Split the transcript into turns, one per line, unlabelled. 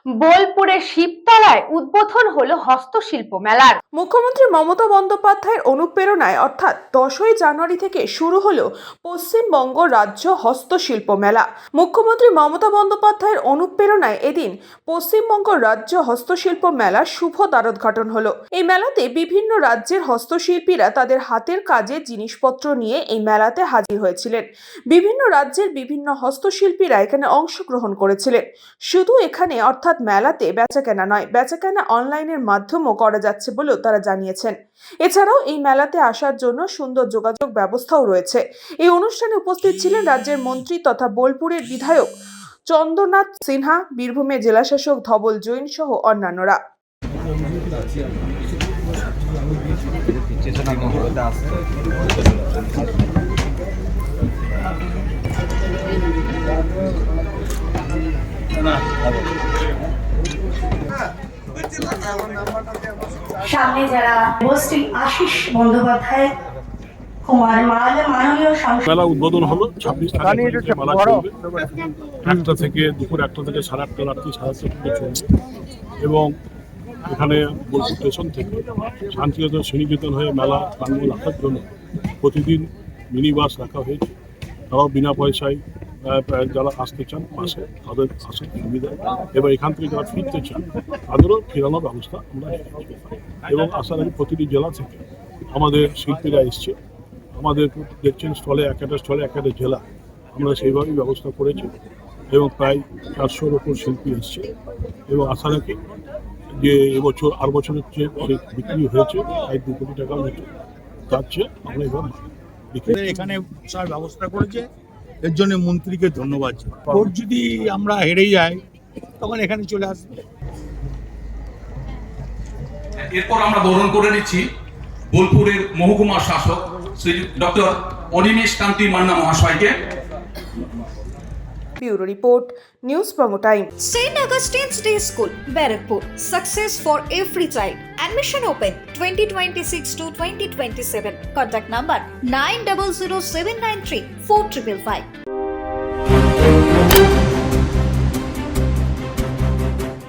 বোলপুরের শিবতলায় উদ্বোধন হলো হস্তশিল্প মেলার।
মুখ্যমন্ত্রী মমতা বন্দ্যোপাধ্যায়ের অনুপ্রেরণায় অর্থাৎ 10ই জানুয়ারি থেকে শুরু হলো পশ্চিমবঙ্গ রাজ্য হস্তশিল্প মেলা। মুখ্যমন্ত্রী মমতা বন্দ্যোপাধ্যায়ের অনুপ্রেরণায় এদিন পশ্চিমবঙ্গ রাজ্য হস্তশিল্প মেলার শুভ দ্বারোদ্ঘাটন হলো। এই মেলাতে বিভিন্ন রাজ্যের হস্তশিল্পীরা তাদের হাতের কাজের জিনিসপত্র নিয়ে এই মেলাতে হাজির হয়েছিলেন। বিভিন্ন রাজ্যের বিভিন্ন হস্তশিল্পীরা এখানে অংশগ্রহণ করেছিলেন। শুধু এখানে অর্থাৎ মেলাতে বেচাকেনা নয়, বেচাকেনা অনলাইনের মাধ্যমেও করা যাচ্ছে বলেও তারা জানিয়েছেন। এছাড়াও এই মেলাতে আসার জন্য সুন্দর যোগাযোগ ব্যবস্থাও রয়েছে। এই অনুষ্ঠানে উপস্থিত ছিলেন রাজ্যের মন্ত্রী তথা বোলপুরের বিধায়ক চন্দ্রনাথ সিনহা, বীরভূমের জেলাশাসক ধবল জৈন সহ অন্যান্যরা।
সামনে যারা উপস্থিত আশিস বন্দ্যোপাধ্যায়, কুমার মাল, মাননীয় সাংসদ।
মেলা উদ্বোধন হলো 26 তারিখে। মেলা চলবে 1টা থেকে দুপুর 1টা থেকে 8:30 রাত্রি 8:30 চলবে এবং এখানে বোলপুর স্টেশন থেকে শান্তিনিকেতন শ্রীনিকেতন হয়ে মেলা প্রাঙ্গণ আসার জন্য প্রতিদিন মিনি বাস রাখা হয়েছে। তারাও বিনা পয়সায় যারা আসতে চান বাসে তাদের আসার সুবিধা এবং এখান থেকে যারা ফিরতে চান তাদেরও ফেরানোর ব্যবস্থা আমরা রেখেছি। এবং আসার আগে প্রতিটি জেলা থেকে আমাদের শিল্পীরা এসছে। আমাদের দেখছেন স্টলে এক একটা জেলা আমরা সেইভাবেই ব্যবস্থা করেছি এবং প্রায় 400-র ওপর শিল্পী এসছে এবং আশা রাখি যে এবছর আর বছরের চেয়ে অনেক বিক্রি হয়েছে, প্রায় 2 কোটি টাকার মতো যাচ্ছে। আমরা এবার
এখানে বসার ব্যবস্থা করেছে, এর জন্য মন্ত্রীকে ধন্যবাদ। ভোট যদি আমরা হেরে যাই তখন এখানে চলে আসবে।
এরপর আমরা বরণ করে নিচ্ছি বোলপুরের মহকুমা শাসক শ্রী ডক্টর অনিমেষ কান্তি মান্না মহাশয়কে।
Bureau report, news Banga time.
St. Augustine's Day School, Barakpur. Success for every child. Admission open 2026 to 2027. Contact number 900793 4555.